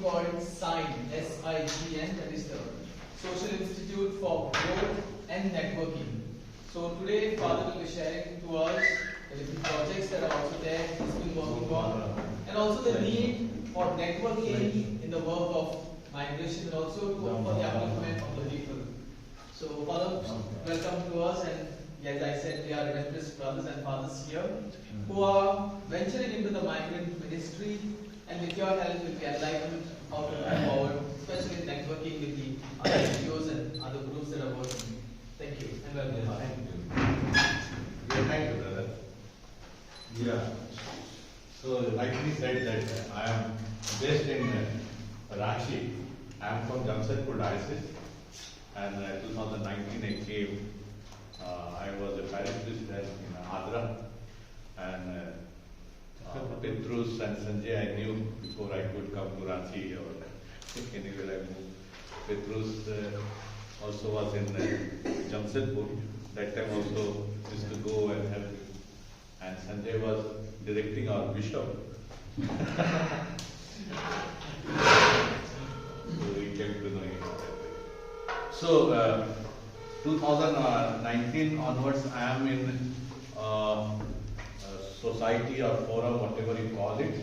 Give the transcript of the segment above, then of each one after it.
called SIGN, S-I-G-N, that is the Social Institute for Growth and Networking. So today Father will be sharing to us the different projects that are also there, he's been working on, and also the need for networking in the work of migration and also for the upliftment of the people. So Father, welcome to us, and as I said, we are evangelist brothers and fathers here who are venturing into the migrant ministry, and with your help will be enlightened how to move forward, especially networking with the other NGOs and other groups that are working. Thank you. And welcome. Thank you. Yeah, thank you, brother. Yeah. So, rightly said that I am based in Ranchi. I am from Jamshedpur diocese, and 2019 I came. I was a parish priest in Adra, and Petrus and Sanjay I knew before I could come to Ranchi or anywhere I moved. Petrus also was in Jamshedpur. That time also used to go and help him. And Sanjay was directing our bishop. So we came to know him that way. So 2019 onwards, I am in society or forum, whatever you call it,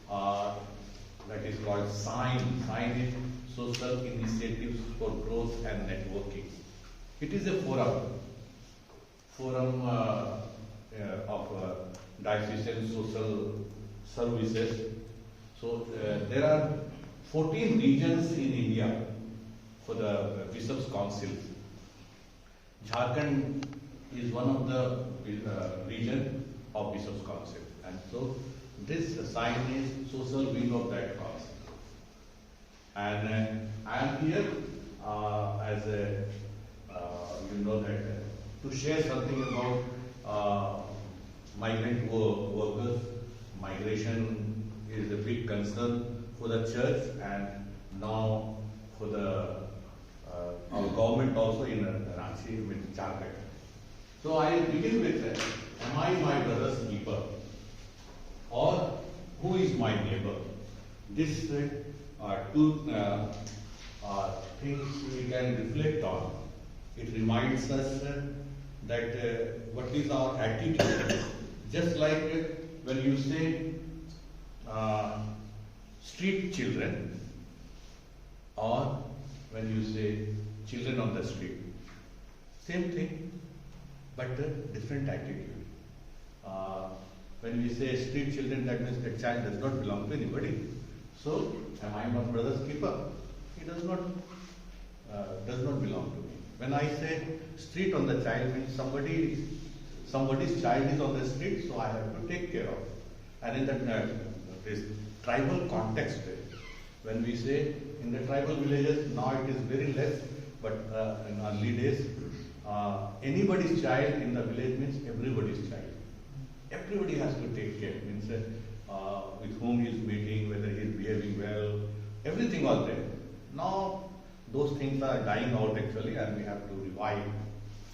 that is called SIGN. SIGN is Social Initiatives for Growth and Networking. It is a forum of diocesan social services. So there are 14 regions in India for the Bishops' Council. Jharkhand is one of the region of Bishops' Council, and so this sign is social wing of that council. And I am here as a to share something about migrant workers. Migration is a big concern for the church, and now for the our government also in Ranchi with Jharkhand. So I begin with, am I my brother's keeper? Or who is my neighbor? These two things we can reflect on. It reminds us that what is our attitude. Just like when you say street children, or when you say children on the street, same thing, but a different attitude. When we say street children, that means the child does not belong to anybody. So, am I my brother's keeper? He does not belong to me. When I say street on the child, means somebody's child is on the street, so I have to take care of. And in that this tribal context, when we say in the tribal villages, now it is very less, but in early days, anybody's child in the village means everybody's child. Everybody has to take care, means with whom he is meeting, whether he is behaving well, everything was there. Now those things are dying out actually, and we have to revive.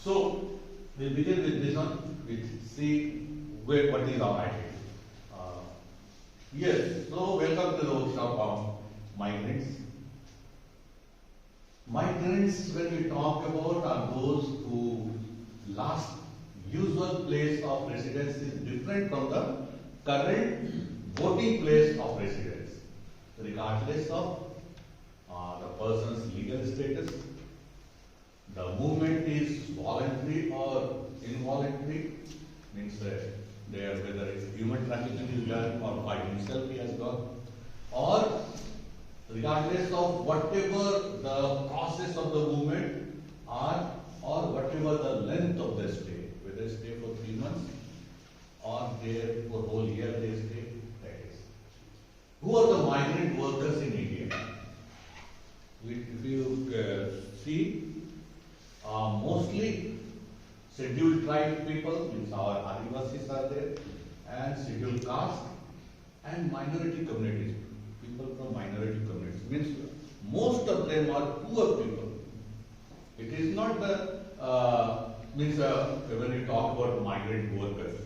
So we begin with this one. We see what is our attitude. Yes, so welcome to the workshop of migrants. Migrants, when we talk about, are those who last usual place of residence is different from the current voting place of residence, regardless of the person's legal status. The movement is voluntary or involuntary, means there whether it's human trafficking is done or by himself he has gone, or regardless of whatever the process of the movement are, or whatever the length of the stay, whether stay for 3 months or there for whole year they stay, that is. Who are the migrant workers in India? If you see, mostly scheduled tribe people, means our Adivasis are there, and scheduled caste, and minority communities, people from minority communities, means most of them are poor people. It is not the, when we talk about migrant workers,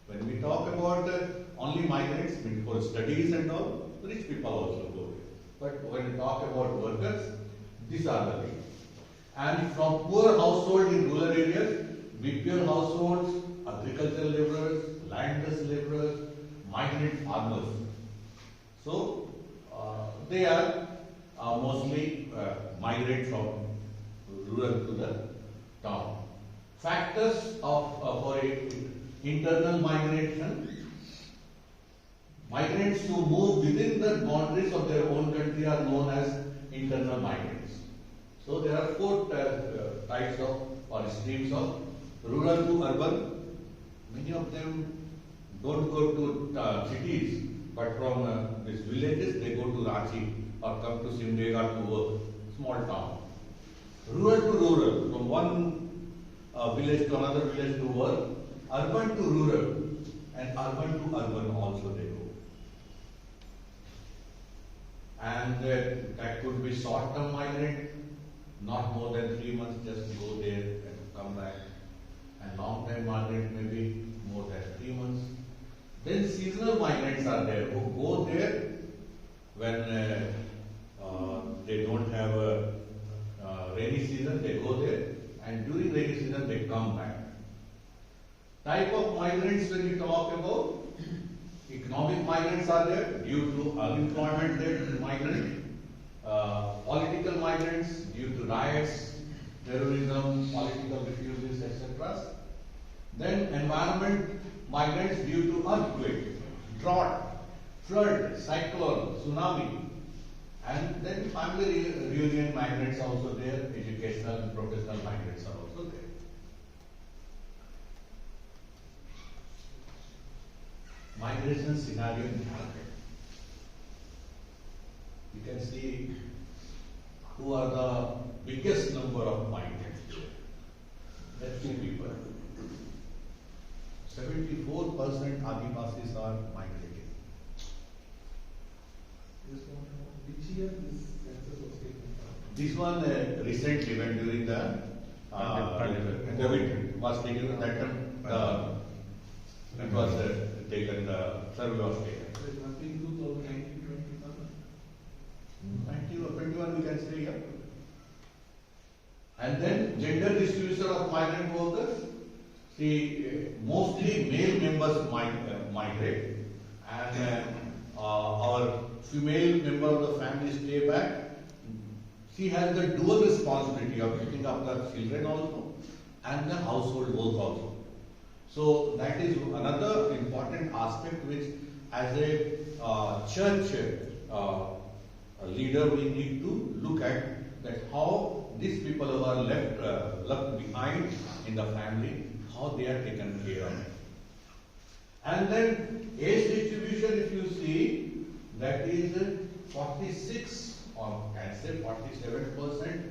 when we talk about only migrants, means for studies and all, rich people also go there. But when we talk about workers, these are the things. And from poor household in rural areas, BPL households, agricultural laborers, landless laborers, migrant farmers. So they are mostly migrate from rural to the town. Factors of for internal migration. Migrants who move within the boundaries of their own country are known as internal migrants. So there are four types of or streams of rural to urban. Many of them don't go to cities, but from these villages they go to Ranchi or come to Simdega to work, small town. Rural to rural, from one village to another village to work. Urban to rural, and urban to urban also they go. And that could be short-term migrant, not more than 3 months, just go there and come back. And long-term migrant maybe more than 3 months. Then seasonal migrants are there who go there when they don't have a rainy season, they go there, and during rainy season they come back. Type of migrants when we talk about, economic migrants are there due to unemployment rate migrant, political migrants due to riots, terrorism, political refugees, etc. Then environment migrants due to earthquake, drought, flood, cyclone, tsunami. And then family reunion migrants also there, educational and professional migrants are also there. Migration scenario in Jharkhand. You can see who are the biggest number of migrants here. Let's see people. 74% Adivasis are migrating. Which year this census was taken? This one recently when during the COVID was taken that time, it was taken, the survey was taken. So it must be 2019, 19 or 21 we can say here. And then gender distribution of migrant workers. See, mostly male members migrate, and our female member of the family stay back. She has the dual responsibility of picking up the children also and the household work also. So that is another important aspect which, as a church leader, we need to look at that how these people who are left behind in the family, how they are taken care of. And then age distribution, if you see, that is 46 or can say 47%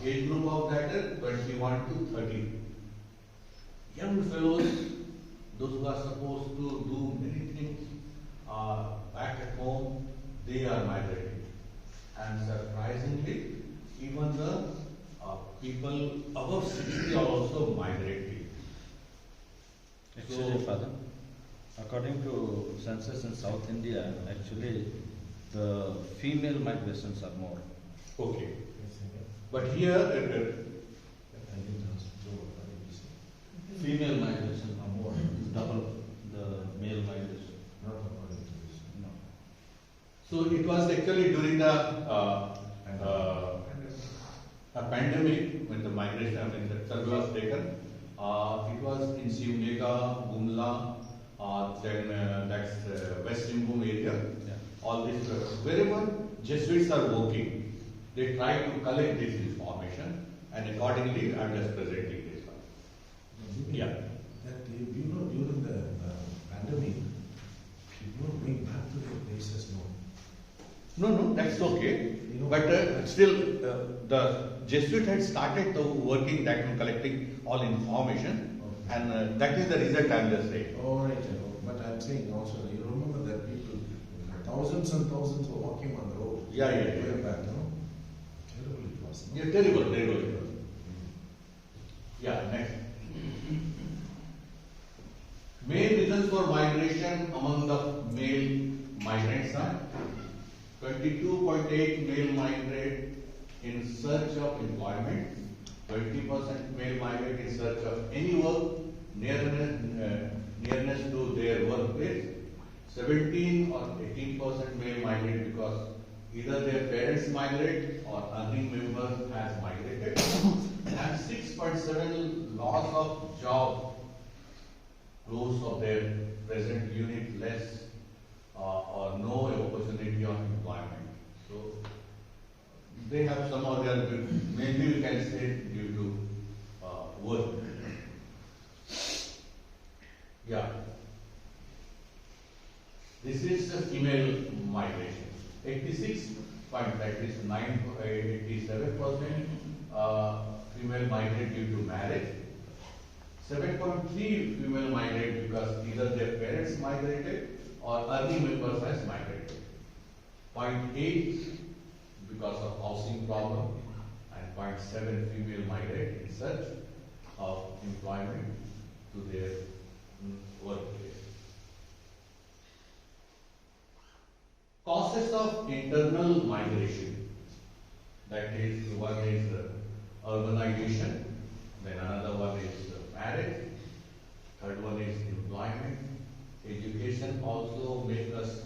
age group of that is 21 to 30. Young fellows, those who are supposed to do many things back at home, they are migrating. And surprisingly, even the people above 60 are also migrating. Actually, Father, according to census in South India, actually the female migrations are more. Okay. But here, Female migration are more, double the male migration. Not according to this. No. so it was actually during the pandemic when the migration, when the survey was taken. It was in Simdega, Bumla, then that's West Simbhum area. Yeah. All this, wherever Jesuits are working, they try to collect this information, and accordingly, I am just presenting this one. Yeah. That during the pandemic, people were going back to their places now. No, that's okay. You know, But still, the Jesuit had started working that and collecting all information, Okay. and that is the result I am just saying. All right, but I'm saying also, you remember that people, thousands and thousands were walking on the road. Yeah. Way back, no? Terrible it was. No? Yeah, terrible it was. Yeah, next. Main reasons for migration among the male migrants are 22.8 male migrate in search of employment, 20% male migrate in search of any work, nearness to their workplace, 17 or 18% male migrate because either their parents migrate or earning members has migrated, and 6.7 loss of job, close of their present unit, less or no opportunity of employment. So they have some of their, maybe we can say due to work. Yeah. This is the female migration. 87% female migrate due to marriage. 7.3 female migrate because either their parents migrated or earning members has migrated. 0.8 because of housing problem, and 0.7 female migrate in search of employment to their workplace. Causes of internal migration, that is, one is urbanization, then another one is marriage, third one is employment. Education also makes us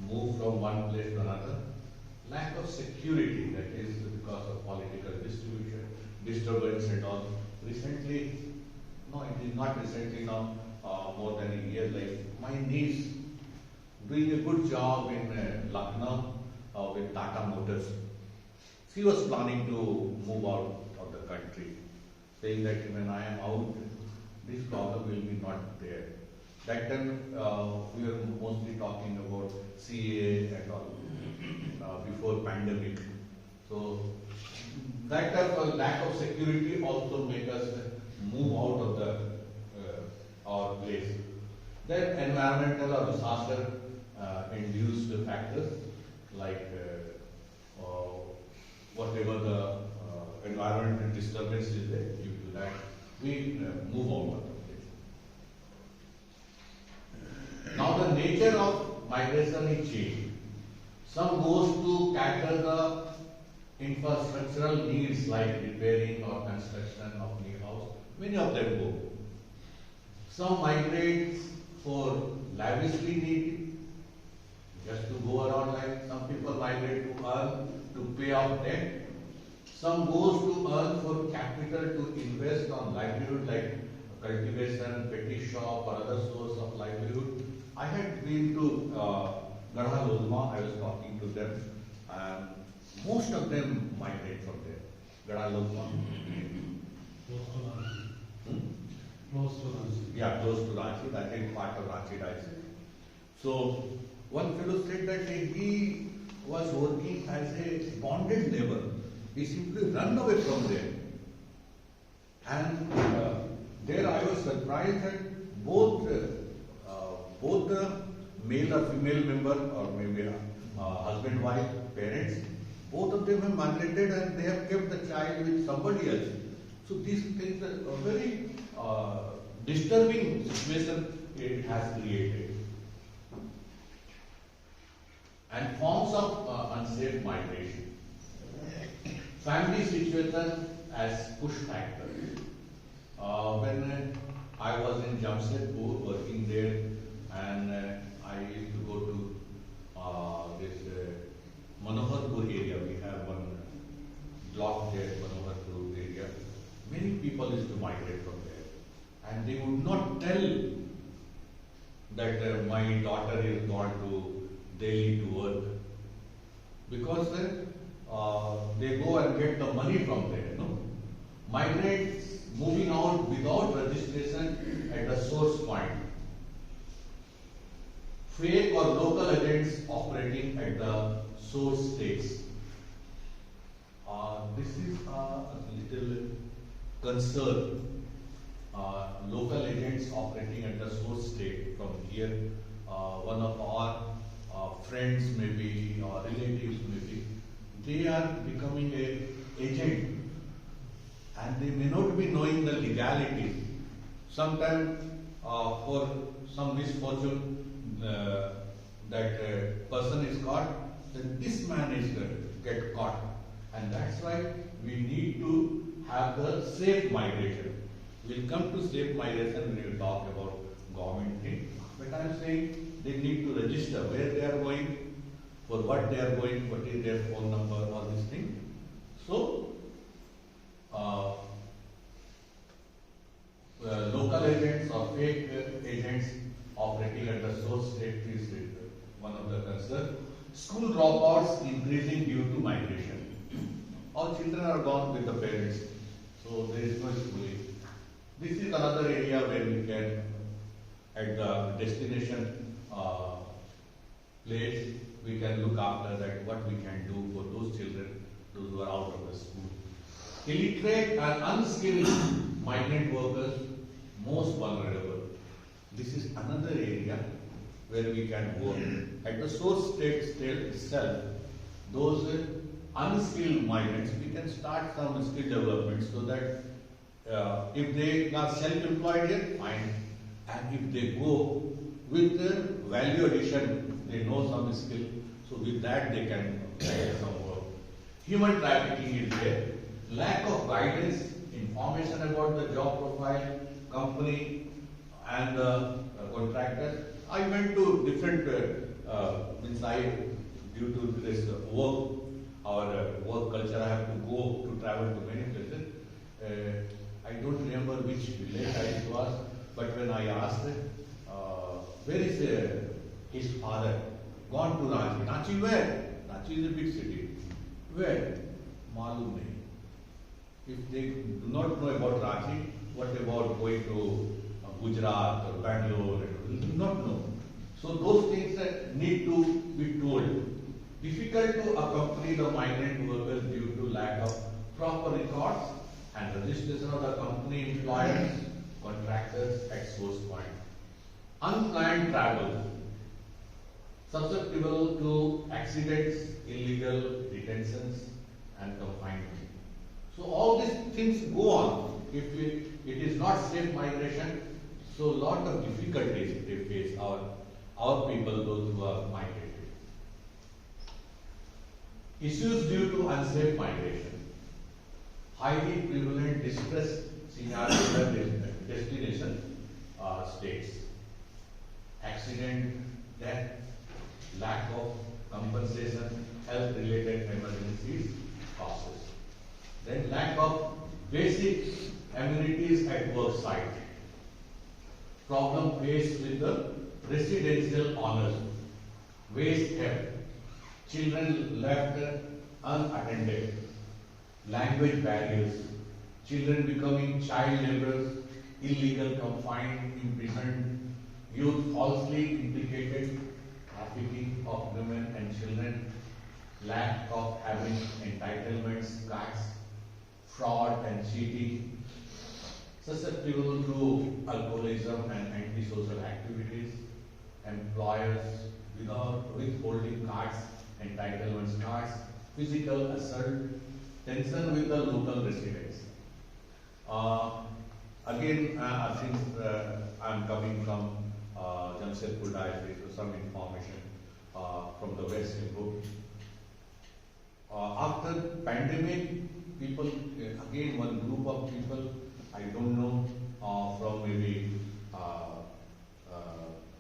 move from one place to another. Lack of security, that is because of political disturbance and all. Recently, no, it is not recently now, more than a year, like my niece doing a good job in Lucknow with Tata Motors. She was planning to move out of the country, saying that when I am out, this problem will be not there. That time we were mostly talking about CA and all before pandemic. So that type of lack of security also make us move out of the our place. Then environmental or disaster induced factors like whatever the environmental disturbance is there, due to that we move out of the place. Now the nature of migration is changed. Some goes to cater the infrastructural needs like repairing or construction of new house. Many of them go. Some migrate for lavishly need, just to go around, like some people migrate to earn to pay off debt. Some goes to earn for capital to invest on livelihood like cultivation, petty shop or other source of livelihood. I had been to Gadha Lodma, I was talking to them, and most of them migrate from there. Gadha Lodma. Yeah, close to Ranchi, that is part of Ranchi diocese. So, one fellow said that he was working as a bonded labor. He simply ran away from there. And there I was surprised that both the male or female member, or maybe husband, wife, parents, both of them have migrated and they have kept the child with somebody else. So these things are a very disturbing situation it has created. And forms of unsafe migration. Family situation as push factor. When I was in Jamshedpur working there, and I used to go to this Manoharpur area. We have one block there, Manoharpur area. Many people used to migrate from there, and they would not tell that my daughter is gone to Delhi to work, because they go and get the money from there. No? Migrants moving out without registration at the source point. Fake or local agents operating at the source states. This is a little concern. Local agents operating at the source state from here. One of our friends maybe, or relatives maybe, they are becoming an agent and they may not be knowing the legalities. Sometimes for some misfortune that person is caught, the mismanaged get caught. And that's why we need to have the safe migration. We'll come to safe migration when we talk about government thing. But I'm saying they need to register where they are going, for what they are going, what is their phone number, all these things. So, local agents or fake agents operating at the source state is one of the concerns. School dropouts increasing due to migration. All children are gone with the parents, so there is no schooling. This is another area where we can, at the destination place, we can look after that, what we can do for those children, those who are out of the school. Illiterate and unskilled migrant workers, most vulnerable. This is another area where we can work. At the source state itself, those unskilled migrants, we can start some skill development so that if they are self-employed here, fine. And if they go with the value addition, they know some skill, so with that they can get some work. Human trafficking is there. Lack of guidance, information about the job profile, company and the contractors. I went to different, due to this work, our work culture, I have to go to travel to many places. I don't remember which village it was, but when I asked, where is his father? Gone to Ranchi. Ranchi where? Ranchi is a big city. Where? Malum nahi. If they do not know about Ranchi, what about going to Gujarat or Bangalore? They do not know. So those things need to be told. Difficult to accompany the migrant workers due to lack of proper records and registration of the company employers, contractors at source point. Unplanned travel, susceptible to accidents, illegal detentions and confinement. So all these things go on. If it is not safe migration, so lot of difficulties they face, our people, those who are migrated. Issues due to unsafe migration. Highly prevalent distress scenario in destination states. Accident, death, lack of compensation, health-related emergencies, causes. Then lack of basic amenities at work site. Problem faced with the residential honors. Waste theft. Children left unattended. Language barriers. Children becoming child laborers, illegal confined, imprisoned, youth falsely implicated, trafficking of women and children, lack of having entitlements, cards, fraud and cheating, susceptible to alcoholism and antisocial activities, employers without withholding cards, entitlements cards, physical assault, tension with the local residents. Again, since I am coming from Jamshedpur diocese, so some information from the West Book. After pandemic, people, again one group of people, I don't know, from maybe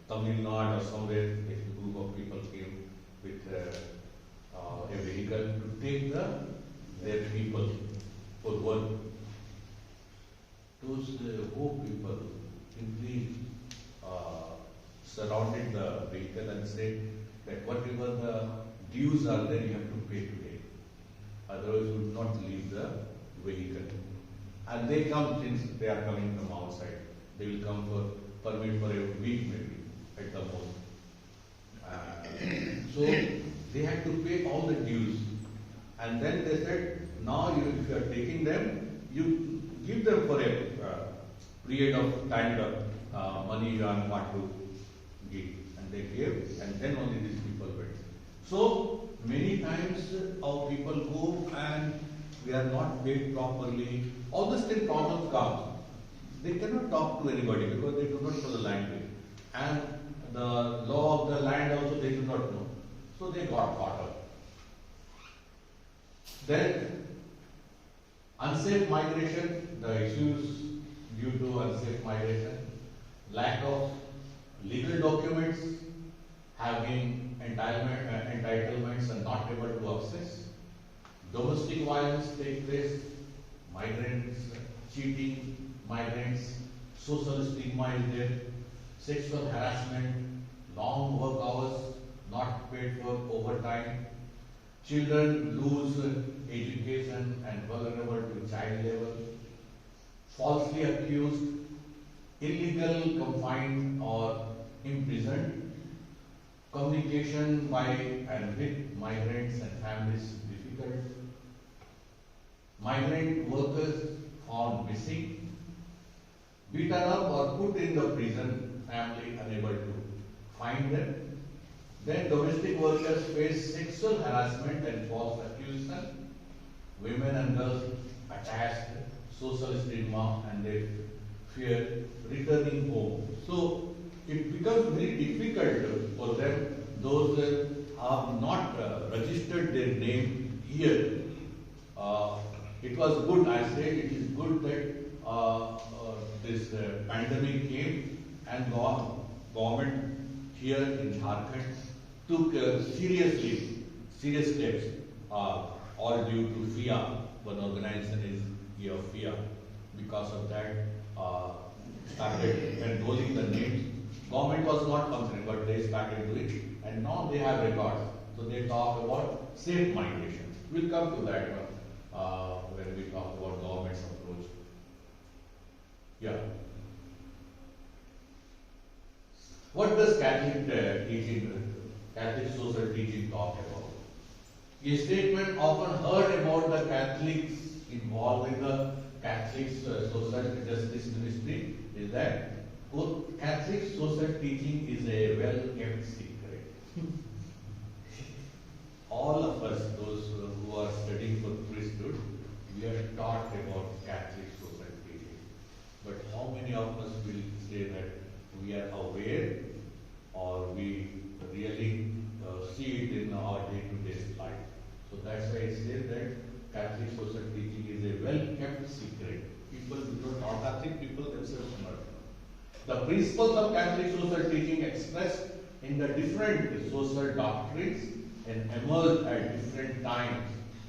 Tamil Nadu or somewhere, a group of people came with a vehicle to take their people for work. Those poor people simply surrounded the vehicle and said that whatever the dues are there, you have to pay today. Otherwise, you would not leave the vehicle. And they come, since they are coming from outside, they will come for permit for a week maybe at the most. So they had to pay all the dues. And then they said, now if you are taking them, you give them for a period of time the money you are what to give. And they gave, and then only these people went. So many times our people go and we are not paid properly. All these things problems come. They cannot talk to anybody because they do not know the language. And the law of the land also they do not know. So they got caught up. Then unsafe migration, the issues due to unsafe migration, lack of legal documents, having entitlements and not able to access, domestic violence take place, migrants cheating, migrants, social stigma is there, sexual harassment, long work hours, not paid for overtime, children lose education and vulnerable to child labor, falsely accused, illegal confined or imprisoned, communication by and with migrants and families difficult, migrant workers found missing, beaten up or put in the prison, family unable to find them. Then domestic workers face sexual harassment and false accusation. Women and girls attached, social stigma, and they fear returning home. So it becomes very difficult for them, those that have not registered their name here. It was good, I said it is good that this pandemic came and government here in Jharkhand took serious steps, all due to FIA. One organization is here, FIA. Because of that, started enrolling the names. Government was not concerned, but they started doing it, and now they have records. So they talk about safe migration. We'll come to that when we talk about government's approach. Yeah. What does Catholic social teaching talk about? A statement often heard about the Catholics involved in the Catholic social justice ministry is that Catholic social teaching is a well-kept secret. All of us, those who are studying for priesthood, we are taught about Catholic social teaching. But how many of us will say that we are aware or we really see it in our day-to-day life? So that's why I say that Catholic social teaching is a well-kept secret. People who are not Catholic, people themselves do not know. The principles of Catholic social teaching expressed in the different social doctrines and emerged at different times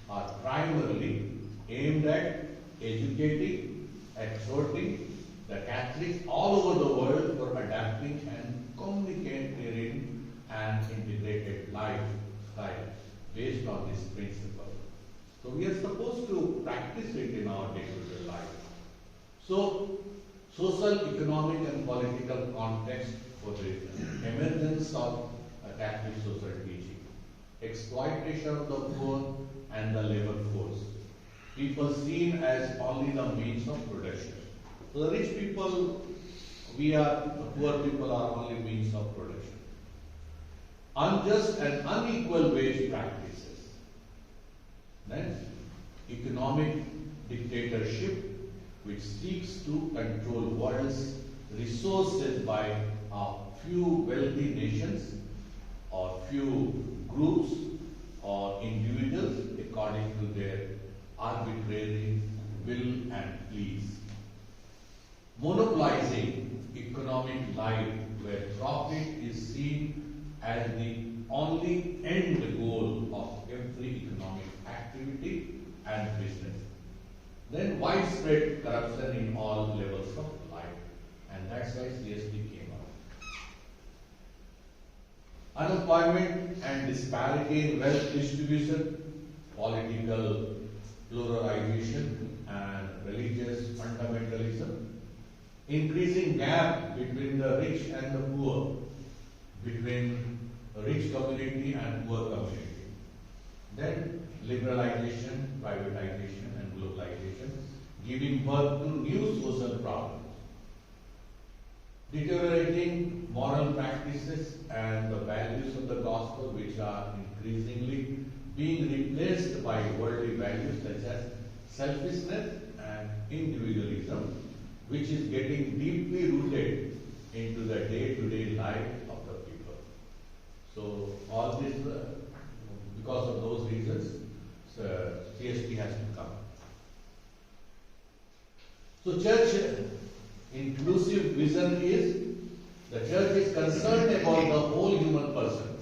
are primarily aimed at educating, exhorting the Catholics all over the world for adapting and communicating an integrated lifestyle based on this principle. So we are supposed to practice it in our day-to-day life. So, social, economic and political context for the emergence of Catholic social teaching. Exploitation of the poor and the labor force. People seen as only the means of production. So the rich people, the poor people are only means of production. Unjust and unequal wage practices. Then, economic dictatorship which seeks to control world's resources by a few wealthy nations or few groups or individuals according to their arbitrary will and pleas. Monopolizing economic life where profit is seen as the only end goal of every economic activity and business. Then widespread corruption in all levels of life, and that's why CST came out. Unemployment and disparity in wealth distribution, political pluralization and religious fundamentalism, increasing gap between the rich and the poor, between a rich community and poor community. Then liberalization, privatization and globalization, giving birth to new social problems. Deteriorating moral practices and the values of the gospel, which are increasingly being replaced by worldly values such as selfishness and individualism, which is getting deeply rooted into the day-to-day life of the people. So all this Because of those reasons, CST has to come. So church inclusive vision is, the church is concerned about the whole human person,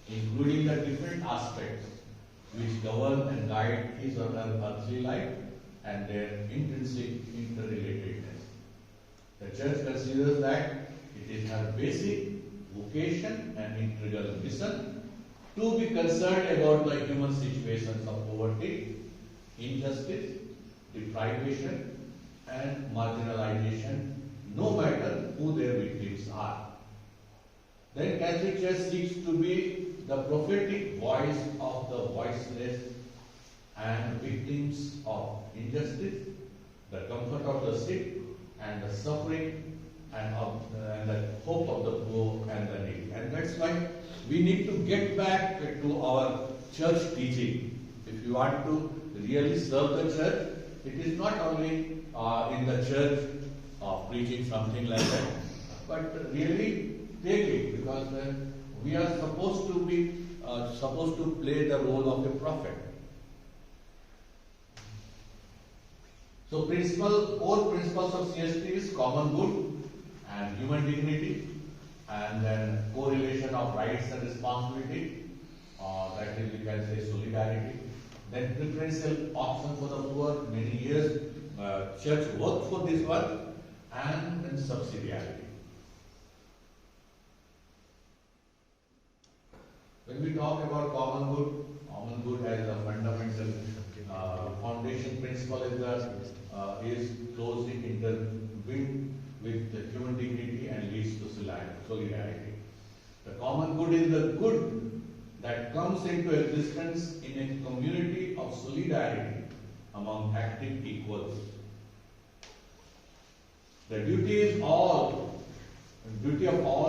including the different aspects which govern and guide his or her earthly life and their intrinsic interrelatedness. The church considers that it is her basic vocation and integral mission to be concerned about the human situations of poverty, injustice, deprivation, and marginalization, no matter who their victims are. Then Catholic Church seeks to be the prophetic voice of the voiceless and victims of injustice, the comfort of the sick and the suffering, and the hope of the poor and the needy. And that's why we need to get back to our church teaching. If you want to really serve the church, it is not only in the church preaching something like that, but really take it, because we are supposed to play the role of a prophet. So core principles of CST is common good and human dignity, and then correlation of rights and responsibility, that is, we can say solidarity. Then preferential option for the poor, many years church worked for this one, and then subsidiarity. When we talk about common good as a fundamental foundation principle is closely intertwined with the human dignity and leads to solidarity. The common good is the good that comes into existence in a community of solidarity among active equals. The duty of all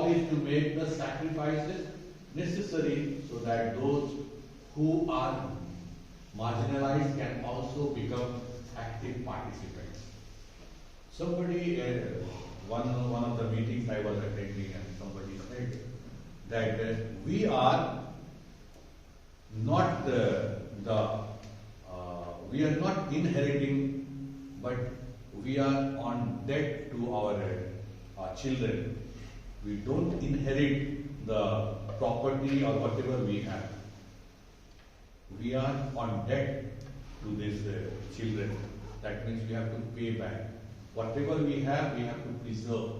is to make the sacrifices necessary so that those who are marginalized can also become active participants. Somebody, one of the meetings I was attending, and somebody said that we are not we are not inheriting, but we are on debt to our children. We don't inherit the property or whatever we have. We are on debt to these children. That means we have to pay back. Whatever we have to preserve.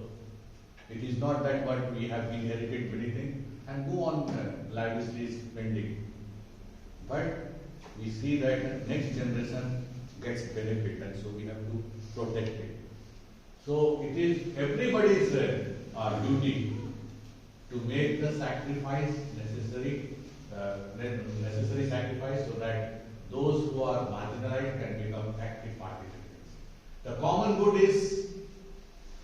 It is not that what we have inherited anything and go on lavishly spending. But we see that next generation gets benefit, and so we have to protect it. So it is everybody's duty to make the sacrifice necessary sacrifice so that those who are marginalized can become active participants. The common good is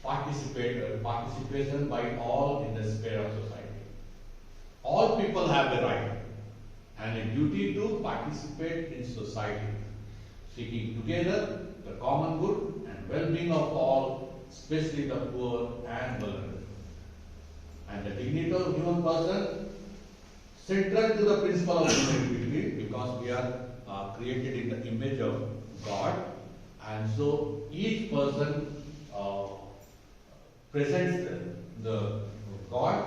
participation by all in the sphere of society. All people have the right and a duty to participate in society, seeking together the common good and well-being of all, especially the poor and vulnerable. And the dignity of human person central to the principle of human dignity, because we are created in the image of God, and so each person presents the God,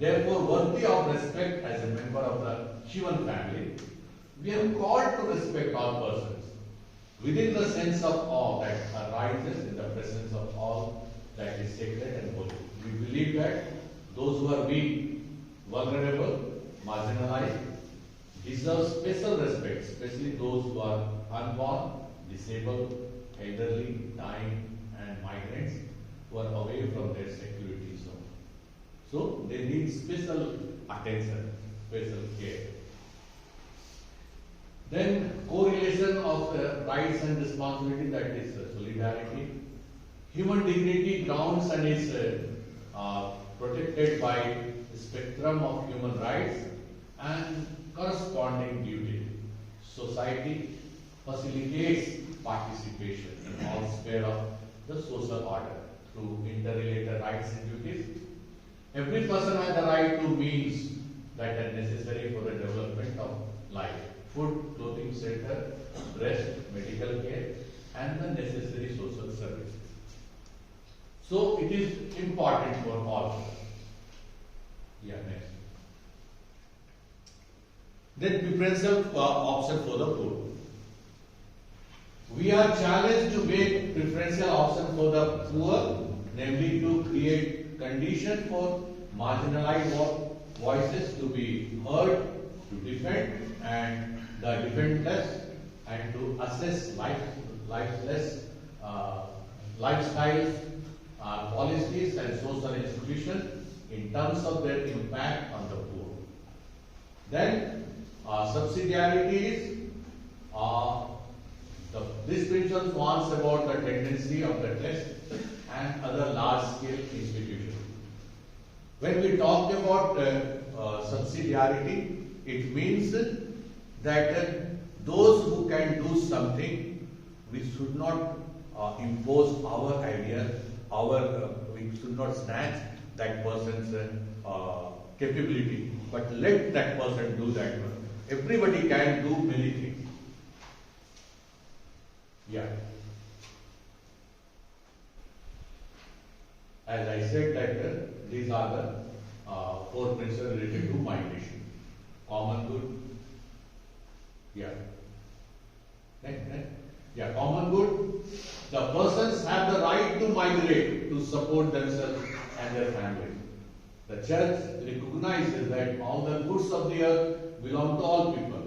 therefore worthy of respect as a member of the human family. We are called to respect all persons within the sense of awe that arises in the presence of all that is sacred and holy. We believe that those who are weak, vulnerable, marginalized, deserve special respect, especially those who are unborn, disabled, elderly, dying, and migrants who are away from their security zone. So they need special attention, special care. Then correlation of rights and responsibility, that is solidarity. Human dignity grounds and is protected by the spectrum of human rights and corresponding duty. Society facilitates participation in all spheres of the social order through interrelated rights and duties. Every person has the right to means that are necessary for the development of like food, clothing, shelter, rest, medical care, and the necessary social services. So it is important for all of us. Yeah, next. Then preferential option for the poor. We are challenged to make preferential option for the poor, namely to create condition for marginalized voices to be heard, to defend and the defenseless, and to assess lifestyles, policies and social institutions in terms of their impact on the poor. Then subsidiarity is this principle warns about the tendency of the test and other large-scale institutions. When we talk about subsidiarity, it means that those who can do something, we should not impose our idea, we should not snatch that person's capability, but let that person do that one. Everybody can do many things. Yeah. As I said that these are the four principles related to migration. Common good. Yeah. Yeah, common good. The persons have the right to migrate to support themselves and their families. The church recognizes that all the goods of the earth belong to all people.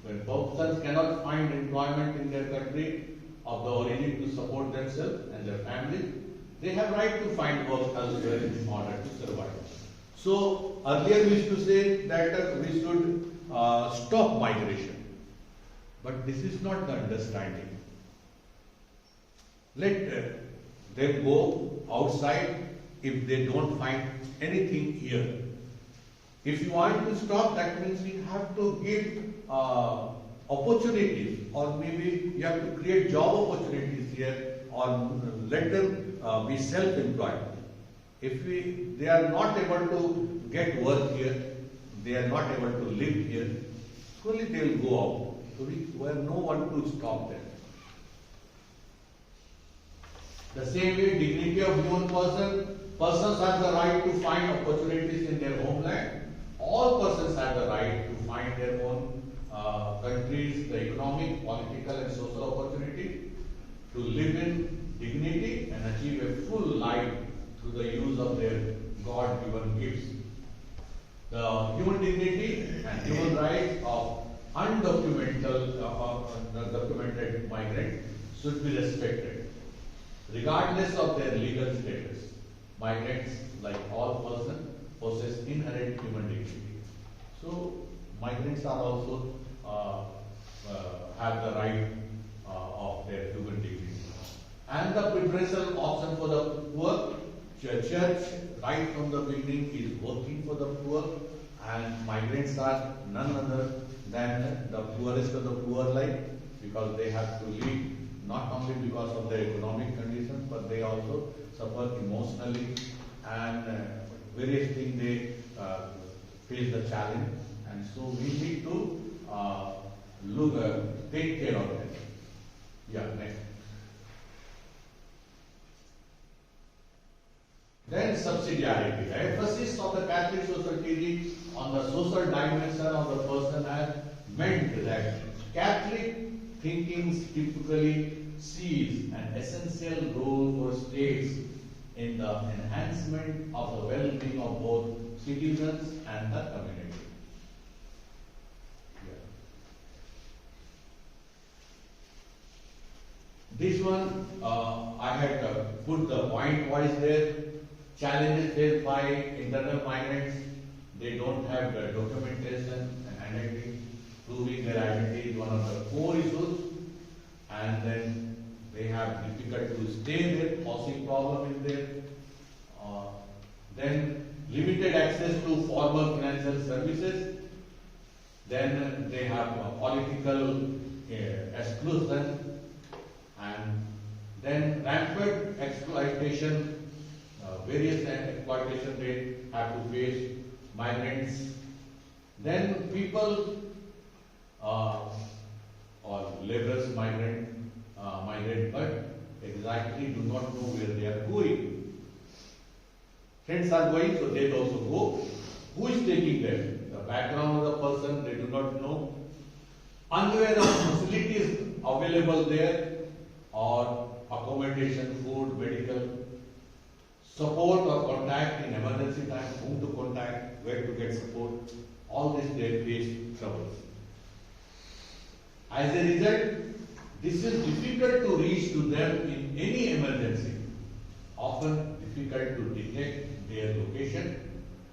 When persons cannot find employment in their country of the origin to support themselves and their families, they have right to find work elsewhere in order to survive. So earlier we used to say that we should stop migration, but this is not the understanding. Let them go outside if they don't find anything here. If you want to stop, that means you have to give opportunities, or maybe you have to create job opportunities here, or let them be self-employed. If they are not able to get work here, they are not able to live here, surely they will go out. So we have no one to stop them. The same way, dignity of human persons have the right to find opportunities in their homeland. All persons have the right to find their own countries, the economic, political and social opportunity to live in dignity and achieve a full life through the use of their God-given gifts. The human dignity and human rights of undocumented documented migrants should be respected, regardless of their legal status. Migrants, like all persons, possess inherent human dignity. So, migrants are also have the right of their human dignity. And the preferential option for the poor, church right from the beginning is working for the poor, and migrants are none other than the poorest of the poor, like, because they have to live not only because of their economic conditions, but they also suffer emotionally and various things they face the challenge, and so we need to take care of them. Yeah, next. Then subsidiarity. The emphasis of the Catholic social teaching on the social dimension of the person has meant that Catholic thinking typically sees an essential role for states in the enhancement of the well-being of both citizens and the community. Yeah. This one, I had put the point-wise there. Challenges faced by internal migrants: they don't have the documentation and identity. Proving their identity is one of the core issues, and then they have difficult to stay there, causing problem in there. Then limited access to formal financial services. Then they have political exclusion, and then rampant exploitation. Various exploitation they have to face, migrants. Then people uh, or laborers migrate, but exactly do not know where they are going. Friends are going, so they also go. Who is taking them? The background of the person they do not know. Unaware of facilities available there, or accommodation, food, medical, support or contact in emergency time, whom to contact, where to get support. All this they face troubles. As a result, this is difficult to reach to them in any emergency. Often difficult to detect their location.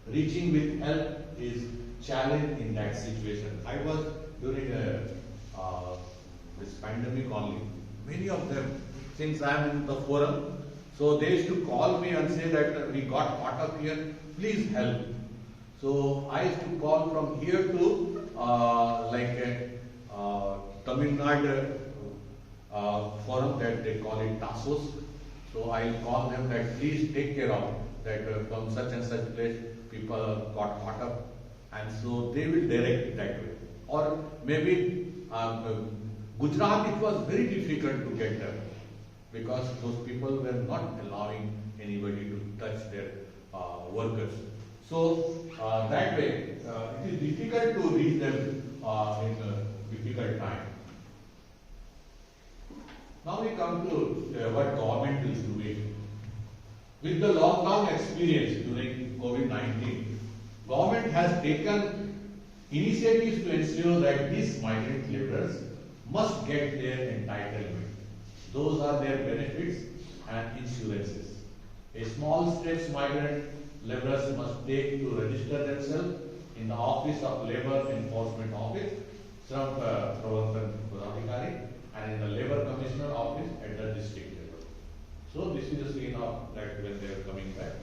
Reaching with help is challenge in that situation. I was during this pandemic only. Many of them, since I am in the forum, so they used to call me and say that we got caught up here, please help. So I used to call from here to Tamil Nadu forum, that they call it TASOS. So I'll call them that please take care of that from such and such place people got caught up, and so they will direct it that way. Or maybe Gujarat, it was very difficult to get them because those people were not allowing anybody to touch their workers. So that way it is difficult to reach them in a difficult time. Now we come to what government is doing. With the lockdown experience during COVID-19, government has taken initiatives to ensure that these migrant laborers must get their entitlement. Those are their benefits and insurances. A small steps migrant laborers must take to register themselves in the Office of Labour Enforcement Office, Shram Pravartan Pradhikari, and in the Labour Commissioner Office at the district level. So this is the scene of that when they are coming back.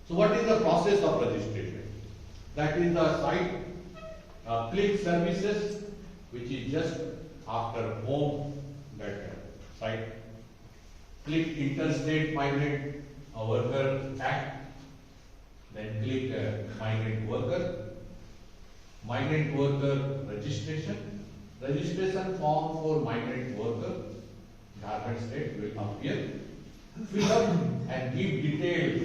So what is the process of registration? That is the site click services, which is just after home, that site. Click interstate migrant worker act. Then click migrant worker registration. Registration form for migrant worker, Jharkhand state will appear. Fill up and give details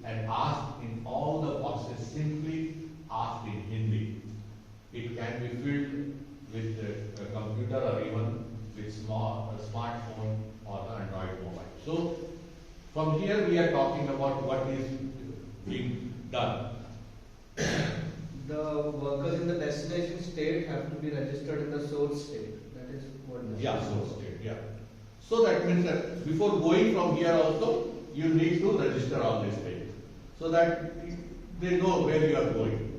and ask in all the boxes, simply ask in Hindi. It can be filled with a computer or even with smartphone or the Android mobile. So from here we are talking about what is being done. The workers in the destination state have to be registered in the source state. That is what. Source state, yeah. So that means that before going from here also, you need to register all these things, so that they know where you are going.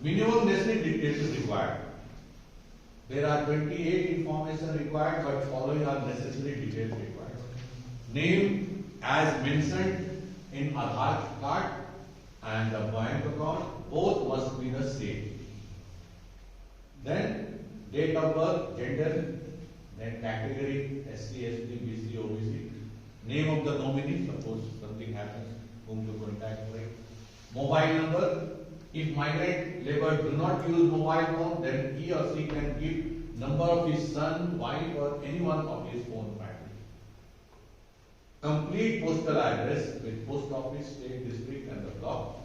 Minimum necessary details is required. There are 28 information required, but following are necessary details required. Name as mentioned in Aadhaar card and the bank account, both must be the same. Then date of birth, gender, then category, SC, ST, BC, OBC, name of the nominee, suppose something happens, whom to contact with. Mobile number, if migrant labor do not use mobile phone, then he or she can give number of his son, wife or anyone of his own family. Complete postal address with post office, state, district and the block,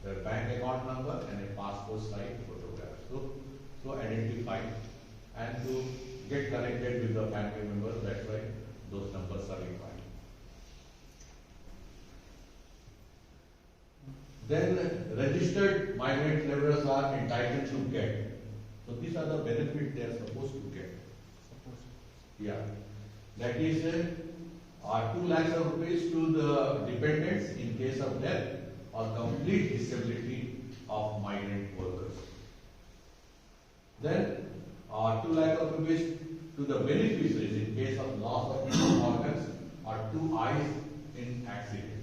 their bank account number and a passport size photograph. So identify and to get connected with the family members, that's why those numbers are required. Then registered migrant laborers are entitled to get. So these are the benefits they are supposed to get. Yeah. That is 2 lakhs of rupees to the dependents in case of death or complete disability of migrant workers. Then 2 lakhs of rupees to the beneficiaries in case of loss of 2 organs or 2 eyes in accidents.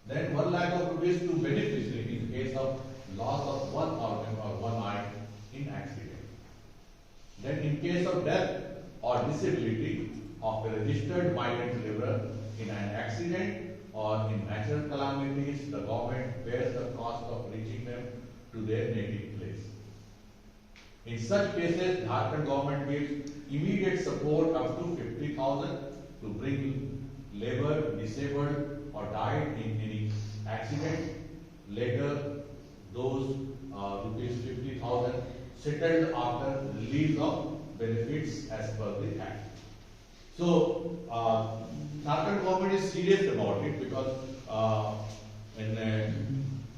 Then 1 lakh of rupees to beneficiary in case of loss of 1 organ or 1 eye in accident. Then in case of death or disability of a registered migrant laborer in an accident or in natural calamities, the government bears the cost of reaching them to their native place. In such cases, Jharkhand government gives immediate support up to 50,000 to bring labor, disabled or died in any accident. Later, those rupees 50,000 settled after release of benefits as per the Act. So, Jharkhand government is serious about it because in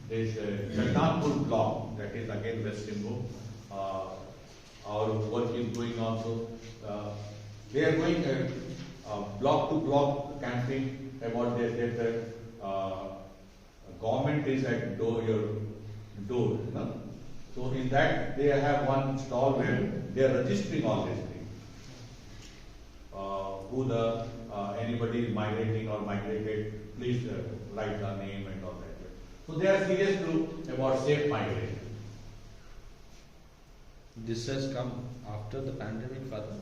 this Jagdalpur block, that is again West Limbu, our work is going on. So, they are going block to block camping about this. Government is at your door. No? So in that they have one stall where they are registering all these things. Who the anybody is migrating or migrated, please write the name and all that. So they are serious about safe migration. This has come after the pandemic, Father,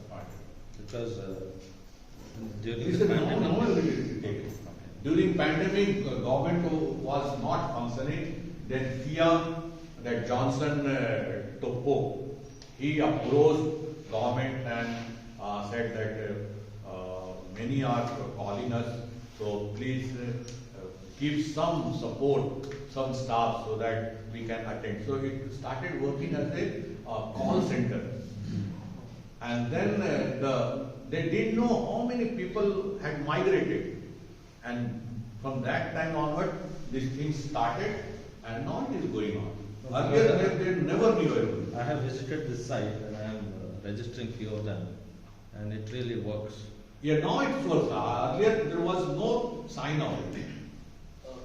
because during the pandemic. During pandemic, government was not functioning. Then Thea, that Johnson Topo, he approached government and said that many are calling us, so please give some support, some staff so that we can attend. So it started working as a call center. And then they didn't know how many people had migrated. And from that time onward, this thing started and now it is going on. Earlier they never knew it. I have visited this site and I am registering few of them, and it really works. Yeah, now it works. Earlier there was no sign of it.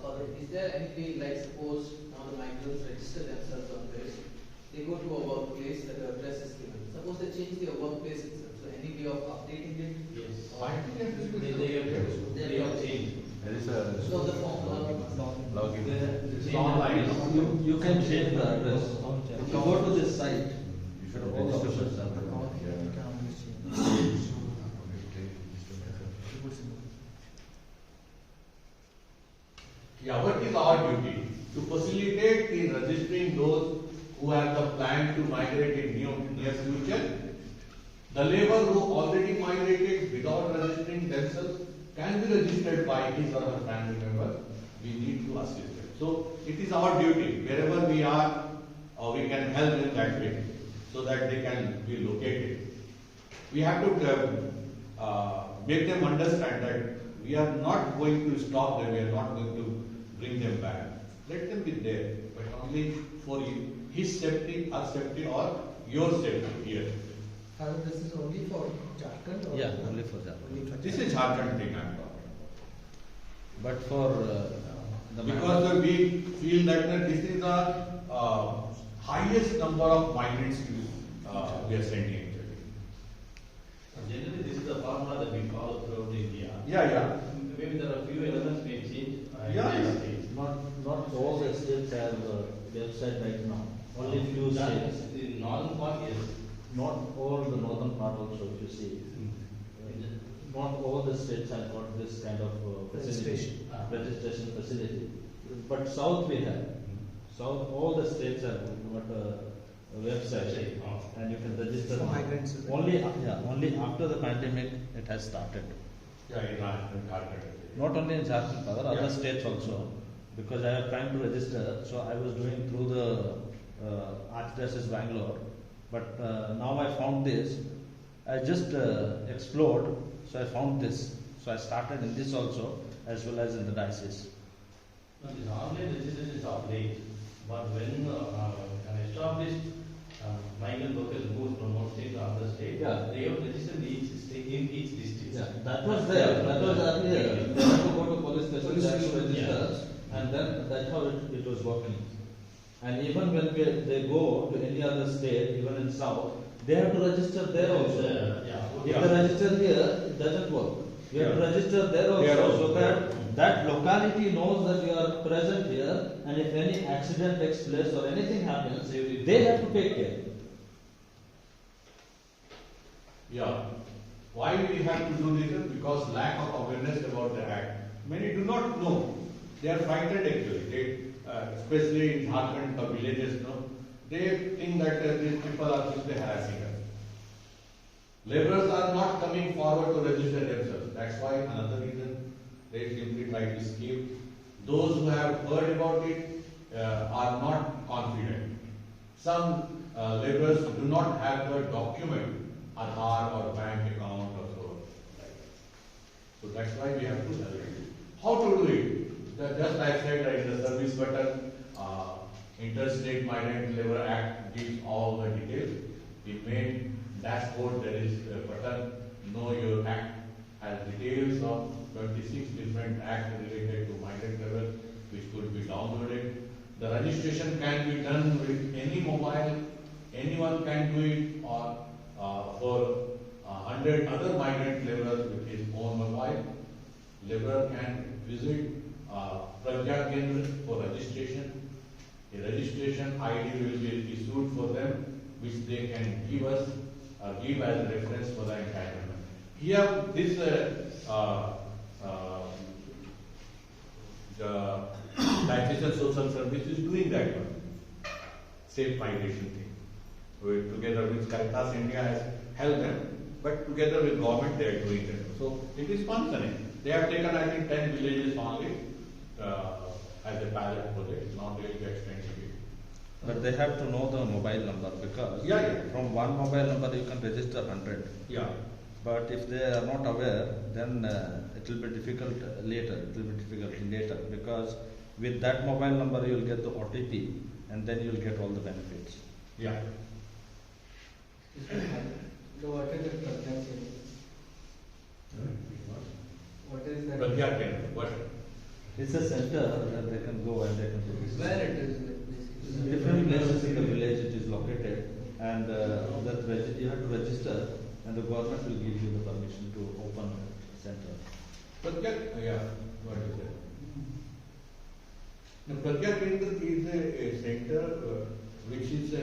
Father, is there any way, like suppose now the migrants register themselves on this, they go to a workplace that the address is given. Suppose they change their workplace itself. So any way of updating it? Yes. Why did They have changed. There is a So the form login. It's online. You can change the address. If you go to this site, You should all the register options are yourself. Yeah, what is our duty? To facilitate in registering those who have the plan to migrate in near future. The labor who already migrated without registering themselves can be registered by his or her family member. We need to assist them. So it is our duty, wherever we are, we can help in that way, so that they can be located. We have to make them understand that we are not going to stop them, we are not going to bring them back. Let them be there, but only for his safety, our safety, or your safety here. Father, this is only for Jharkhand? Or Yeah, only for Jharkhand. This is Jharkhand thing I'm talking But for the about. Because we feel that this is the highest number of migrants we are sending. Generally, this is the formula that we follow throughout India. Yeah. Maybe there are few elements may change. Yeah. not all the states have a website right now. Only few states. The northern part is. Not all the northern part also, if you see. Not all the states have got this kind of facility, registration facility. But south we have. South, all the states have got a website, and you can register. For migrants, is it? Only after the pandemic it has started. Yeah, in Jharkhand. Not only in Jharkhand, but other Yeah. states also. Because I have time to register, so I was doing through the Archdiocese Bangalore. But now I found this. I just explored, so I found this. So I started in this also, as well as in the diocese. No, this online registration is of late, but when an established migrant workers moves from one state to another state, Yeah. they have registered each state in each district. Yeah, that was there. That was earlier. They have to go to police station, they have to register, and then that's how it was working. And even when they go to any other state, even in south, they have to register there also. If they register here, it doesn't work. You have to register there also, There also, so that locality knows that you are present here, and if any accident takes place or anything happens, they have to take care. Yeah. Why we have to do this? Because lack of awareness about the act. Many do not know. They are frightened actually. especially in Jharkhand, the villages, no, they think that these people are simply harassing us. Laborers are not coming forward to register themselves. That's why another reason they simply try to escape. Those who have heard about it are not confident. Some laborers do not have the document, Aadhaar or bank account or so. So that's why we have to help. How to do it? Just I said that in the service button, Interstate Migrant Labor Act gives all the details. In main dashboard there is a button, Know Your Act, has details of 26 different acts related to migrant labor which could be downloaded. The registration can be done with any mobile, anyone can do it, or for 100 other migrant laborers with his own mobile. Laborer can visit Pragya Kendra for registration. A registration ID will be issued for them, which they can give us, give as a reference for the entitlement. Here, this the Taxation Social Service is doing that one, safe migration thing. Together with Caritas India has helped them, but together with government they are doing it. So it is functioning. They have taken, I think, 10 villages only as a pilot project. Now they will be extending it. But they have to know the mobile number because from one mobile number you can register 100. Yeah. But if they are not aware, then it will be difficult later. It will be difficult later because with that mobile number you will get the OTP and then you will get all the benefits. Yeah. So what is the pregnancy? What is that? Pragya Kendra, what? It's a center where they can go and they can register. Where it is basically? Different places in the village it is located and you have to register and the government will give you the permission to open a center. Pragya, yeah, what is that? The Pragya Kendra is a center which is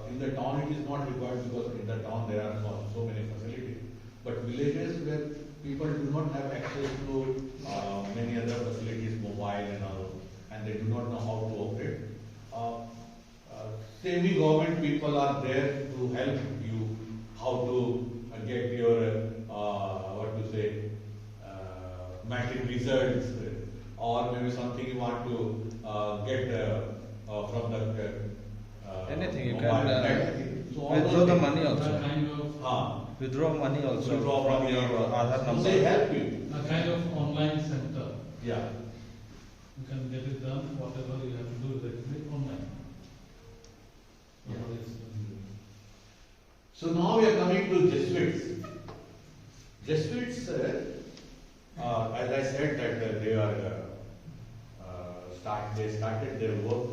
in the town it is not required because in the town there are so many facilities. But villages where people do not have access to many other facilities, mobile and all, and they do not know how to operate. Semi-government people are there to help you how to get your matric results, or maybe something you want to get from the Anything you mobile can net. So all withdraw those the things- money A also. kind of, Withdraw money also Withdraw from from your your- Aadhaar So number. they help you. A kind of online center. Yeah. You can get it done, whatever you have to do, that is online. Yeah. Nobody is doing it. So now we are coming to Jesuits. Jesuits, as I said, that they are they started their work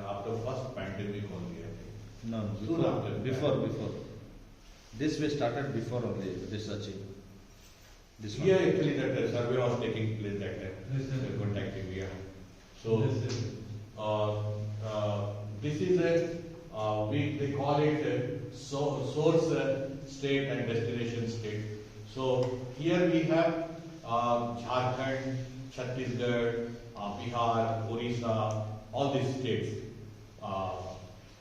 after first pandemic only. I think. No, Soon after. before. This we started before only researching. This one. Here actually that survey was taking place that time. Yes, sir. They contacted me. So This is- this is they call it source state and destination state. So here we have Jharkhand, Chhattisgarh, Bihar, Orissa, all these states.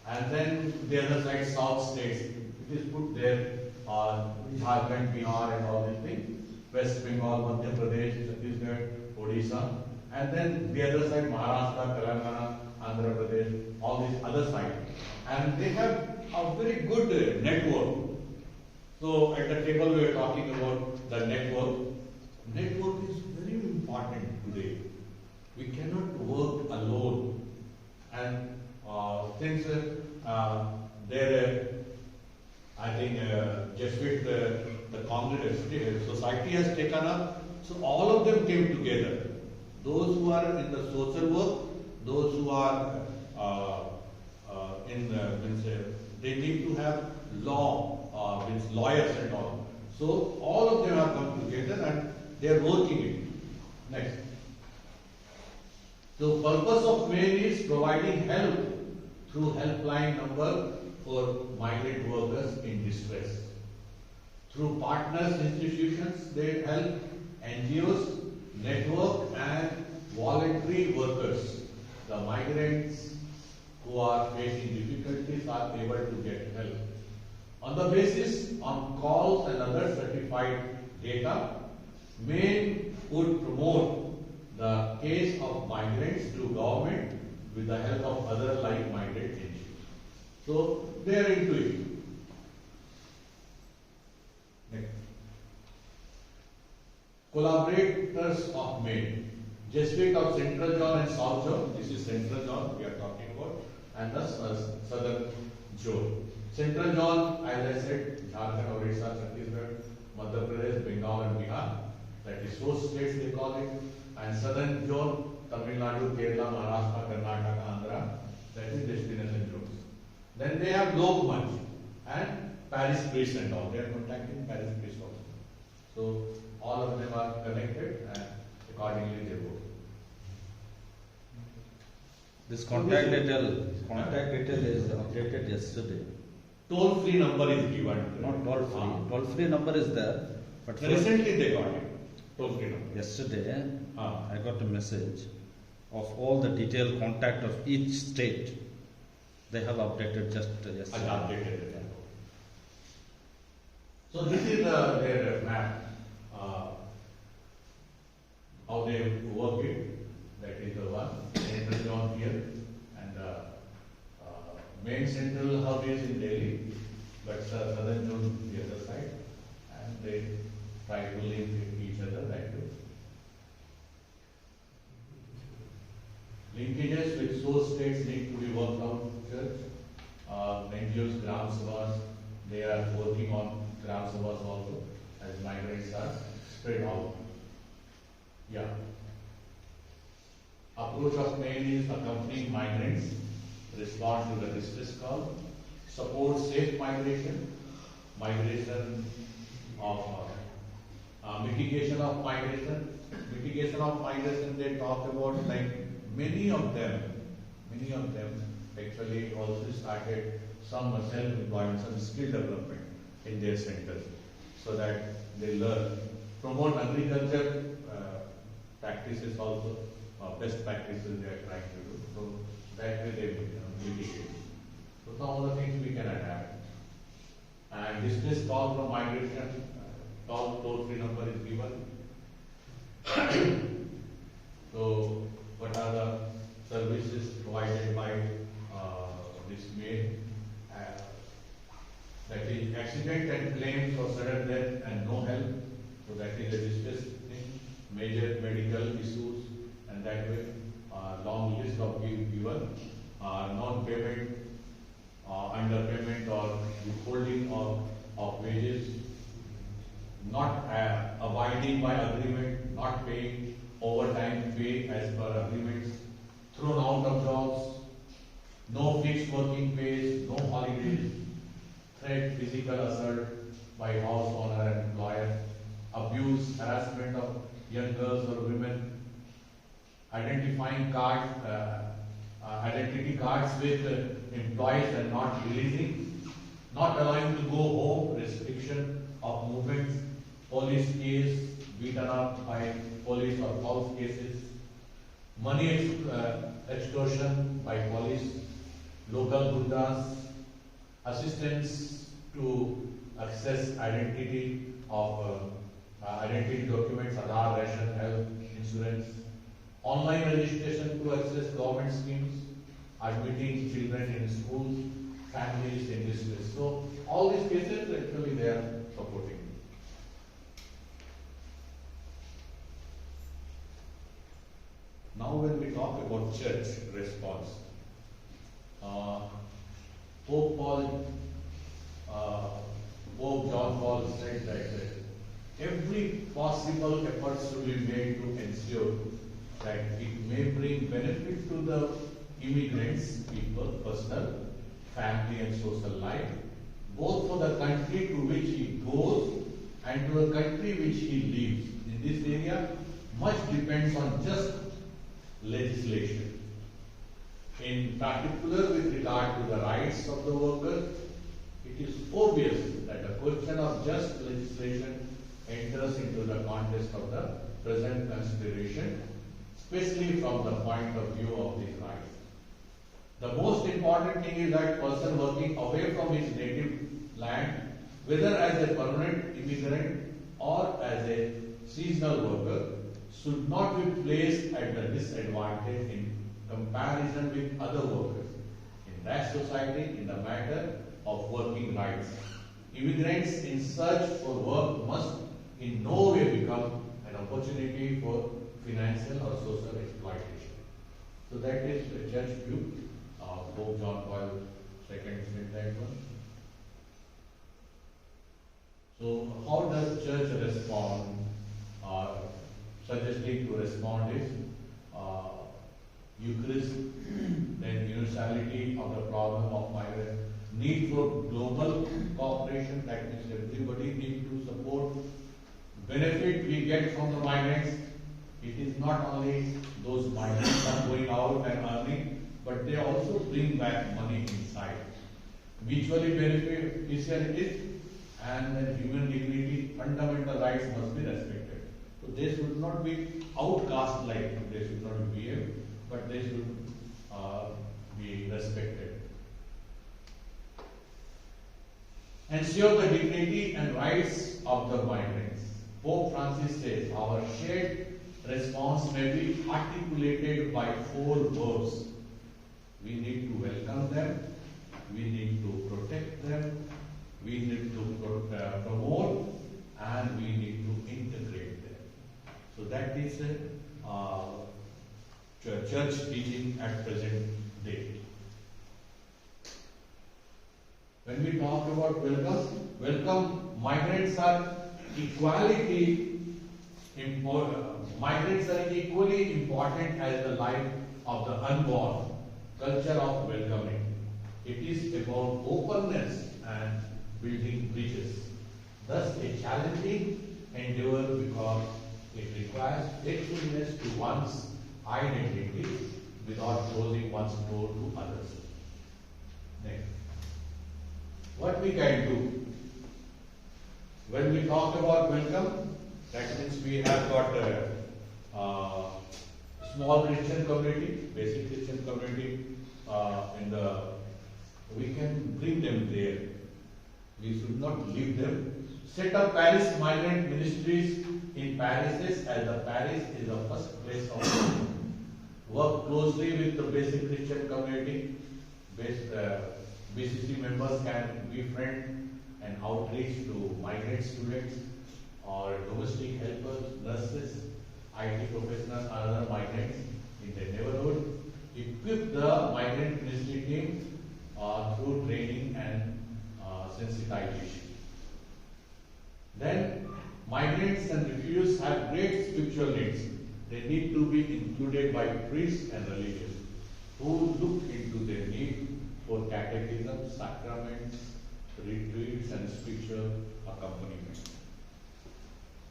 And then the other side, south states. It is put there, Jharkhand, Bihar and all these things. West Bengal, Madhya Pradesh, Chhattisgarh, Odisha. And then the other side, Maharashtra, Telangana, Andhra Pradesh, all these other sides. And they have a very good network. So at the table we are talking about the network. Network is very important today. We cannot work alone. And since I think Jesuit, the Congress, society has taken up, so all of them came together. Those who are in the social work, those who are they need to have law, with lawyers and all. So all of them have come together and they are working it. Next. So purpose of main is providing help through helpline number for migrant workers in distress. Through partners institutions, they help NGOs, network and voluntary workers, the migrants who are facing difficulties are able to get help. On the basis on calls and other certified data, Maine would promote the case of migrants to government with the help of other like-minded NGOs. So they are into it. Next. Collaborators of Maine. Jesuit of Central Zone and South Zone. This is Central Zone we are talking about, and the Southern Zone. Central Zone, as I said, Jharkhand, Orissa, Chhattisgarh, Madhya Pradesh, Bengal and Bihar. That is those states they call it. And Southern Zone, Tamil Nadu, Kerala, Maharashtra, Karnataka, Andhra. That is destination zones. Then they have Lokmanch and Paris Priest and all. They are contacting Paris Priest also. So all of them are connected and accordingly they work. This contact detail is updated yesterday. Toll free number is given. Not toll free. Toll free number is there, but Recently they got it. Toll free number. yesterday I got a message of all the detailed contact of each state. They have updated just yesterday. Updated it. So this is their map. How they work it. That is the one. Central zone here, and main central hub is in Delhi, but southern zone is the other side, and they try to link each other that way. Linkages with source states need to be worked out. NGOs, Gram Sabhas, they are working on Gram Sabhas also, as migrants are spread out. Yeah. Approach of Maine is accompanying migrants, respond to the distress call, support safe migration, mitigation of migration, they talk about like many of them actually also started some self-employment, some skill development in their centers so that they learn. Promote agriculture practices also, best practices they are trying to do. So that way they mitigate. So some of the things we can adapt. And distress call from migration, toll free number is given. So what are the services provided by this Maine? That is accident and claims for sudden death and no help. So that is a distress thing. Major medical issues, and that way long list of given. Non-payment, underpayment or withholding of wages, not abiding by agreement, not paying overtime pay as per agreements, thrown out of jobs, no fixed working pays, no holidays, threat, physical assault by house owner and employer, abuse, harassment of young girls or women, identifying identity cards with employees and not releasing, not allowing to go home, restriction of movements, police case, beaten up by police or false cases, money extortion by police, local gurdas, assistance to access identity of identity documents, Aadhaar, ration, health, insurance, online registration to access government schemes, admitting children in schools, families in distress. So all these cases actually they are supporting. Now when we talk about church response, Pope John Paul said that every possible effort should be made to ensure that it may bring benefit to the immigrants, people, personal, family and social life, both for the country to which he goes and to the country which he lives. In this area, much depends on just legislation. In particular, with regard to the rights of the workers, it is obvious that the question of just legislation enters into the context of the present consideration, especially from the point of view of these rights. The most important thing is that person working away from his native land, whether as a permanent immigrant or as a seasonal worker, should not be placed at a disadvantage in comparison with other workers in that society in the matter of working rights. Immigrants in search for work must in no way become an opportunity for financial or social exploitation. So that is the church view of Pope John Paul II said that one. So how does church respond? Suggesting to respond is Eucharist, then universality of the problem of migrants, need for global cooperation, that means everybody needs to support benefit we get from the migrants. It is not only those migrants are going out and earning, but they also bring back money inside. Mutually beneficial it is, and then human dignity, fundamental rights must be respected. So they should not be outcast like they should not behave, but they should be respected. Ensure the dignity and rights of the migrants. Pope Francis says our shared response may be articulated by 4 verbs. We need to welcome them, we need to protect them, we need to promote, and we need to integrate them. So that is church teaching at present day. When we talk about welcome, migrants are equally important. Migrants are equally important as the life of the unborn. Culture of welcoming. It is about openness and building bridges. Thus, a challenging endeavor because it requires faithfulness to one's identity without closing one's door to others. Next. What we can do when we talk about welcome, that means we have got a small Christian community, basic Christian community, we can bring them there. We should not leave them. Set up Paris migrant ministries in parishes, as the parish is the first place of work. Work closely with the basic Christian community. BCC members can befriend and outreach to migrant students or domestic helpers, nurses, IT professionals, or other migrants in their neighborhood. Equip the migrant ministry team through training and sensitization. Then, migrants and refugees have great spiritual needs. They need to be included by priests and religious who look into their need for catechism, sacraments, retreats, and spiritual accompaniment.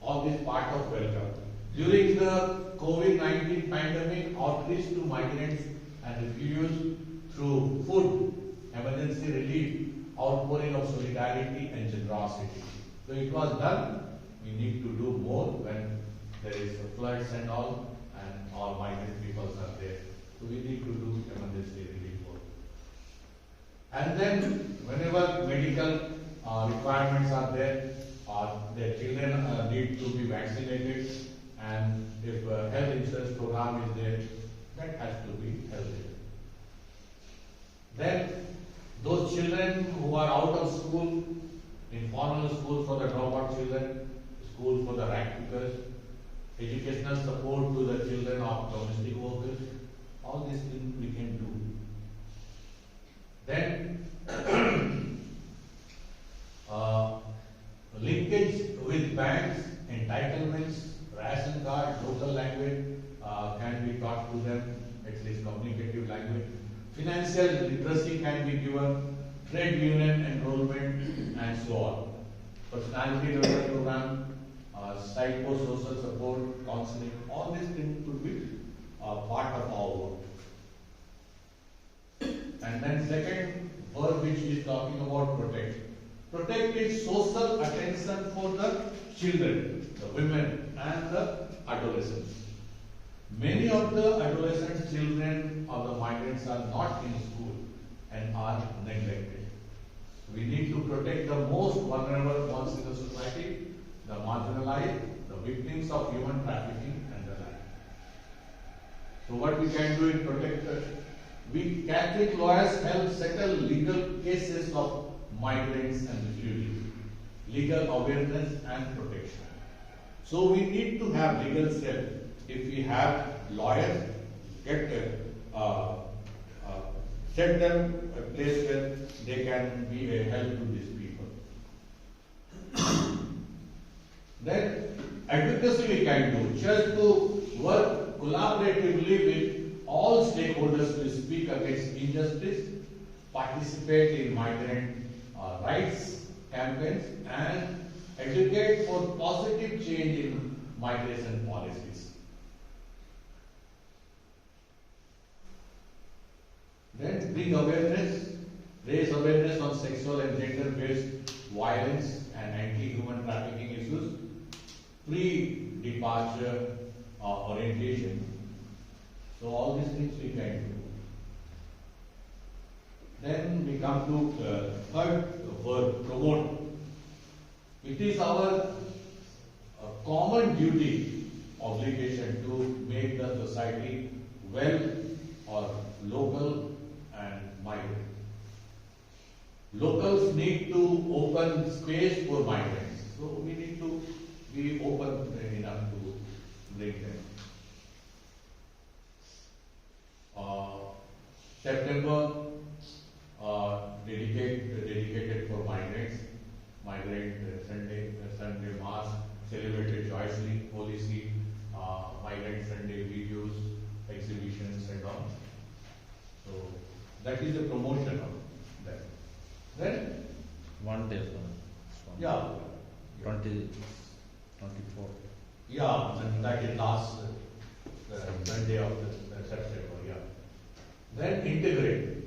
All this part of welcome. During the COVID-19 pandemic, outreach to migrants and refugees through food, emergency relief, outpouring of solidarity and generosity. So it was done. We need to do more when there is floods and all migrant peoples are there. So we need to do emergency relief work. And then whenever medical requirements are there, their children need to be vaccinated, and if health insurance program is there, that has to be held there. Then those children who are out of school, informal school for the dropout children, school for the rank pickers, educational support to the children of domestic workers, all these things we can do. Then linkage with banks, entitlements, ration card, local language can be taught to them, at least communicative language. Financial literacy can be given, trade union enrollment, and so on. Personality development program, psychosocial support, counseling, all these things could be part of our work. And then second verb which is talking about protect. Protect is social attention for the children, the women and the adolescents. Many of the adolescent children of the migrants are not in school and are neglected. We need to protect the most vulnerable ones in the society, the marginalized, the victims of human trafficking and the like. So what we can do in protect we Catholic lawyers help settle legal cases of migrants and refugees, legal awareness and protection. So we need to have legal steps. If we have lawyers, get set them a place where they can be a help to these people. Then advocacy we can do, just to work collaboratively with all stakeholders to speak against injustice, participate in migrant rights campaigns, and educate for positive change in migration policies. Then bring awareness, raise awareness on sexual and gender-based violence and anti-human trafficking issues, pre-departure orientation. So all these things we can do. Then we come to third word, promote. It is our common duty, obligation to make the society well or local and migrant. Locals need to open space for migrants. So we need to be open enough to bring them. September dedicated for migrants. Migrant Sunday Mass celebrated joyously. Policy, Migrant Sunday videos, exhibitions and all. So that is the promotion of that. Then One day, sir. yeah, 24. yeah, and that is last Sunday of the September. Yeah. Then integrate.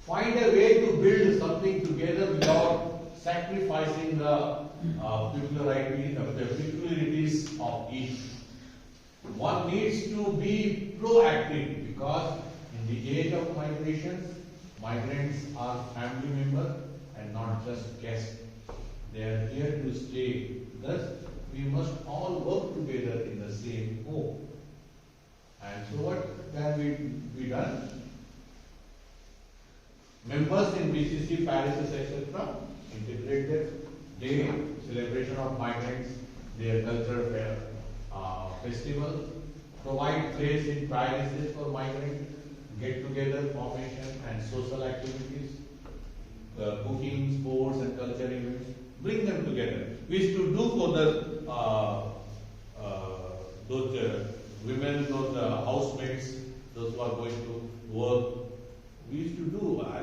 Find a way to build something together without sacrificing the peculiarities of each. One needs to be proactive because in the age of migration, migrants are family members and not just guests. They are here to stay. Thus, we must all work together in the same home. And so what can be done? Members in BCC, parishes, etc. integrate their day, celebration of migrants, their cultural festival, provide place in parishes for migrants, get together, formation and social activities, cooking, sports and cultural events, bring them together. We used to do for those women, those housemates, those who are going to work. We used to do, I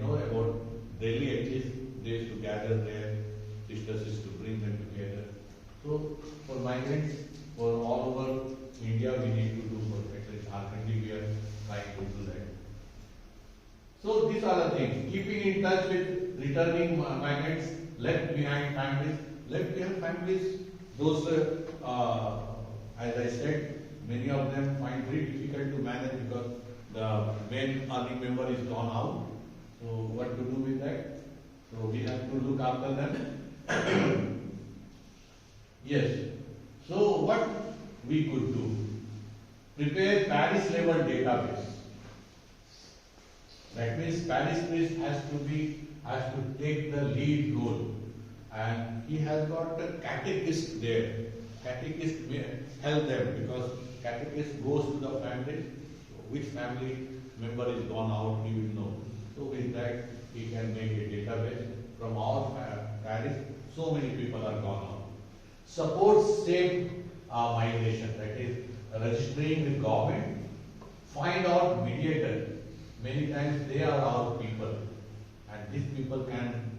know about Delhi at least, they used to gather there, sisters used to bring them together. So for migrants, for all over India, we need to do for at least Jharkhand, we are trying to do that. So these are the things. Keeping in touch with returning migrants, left behind families, those, as I said, many of them find very difficult to manage because the main earning member is gone out. So what to do with that? So we have to look after them. Yes. So what we could do? Prepare Paris level database. That means Paris priest has to take the lead role, and he has got a catechist there. Catechist may help them because catechist goes to the family. Which family member is gone out, he will know. So with that, he can make a database from our parish. So many people are gone out. Support safe migration, that is registering with government. Find out mediator. Many times they are our people, and these people can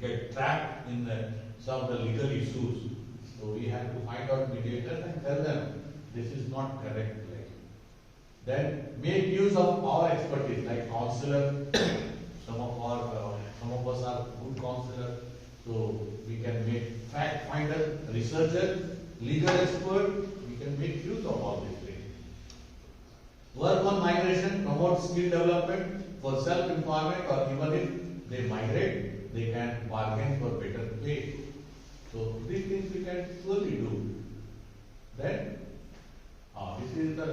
get trapped in some of the legal issues. So we have to find out mediators and tell them this is not correct. Then make use of our expertise, like counselor. Some of us are good counselors, so we can make fact finder, researcher, legal expert, we can make use of all these things. Work on migration, promote skill development for self-employment, or even if they migrate, they can bargain for better pay. So these things we can surely do. Then, this is the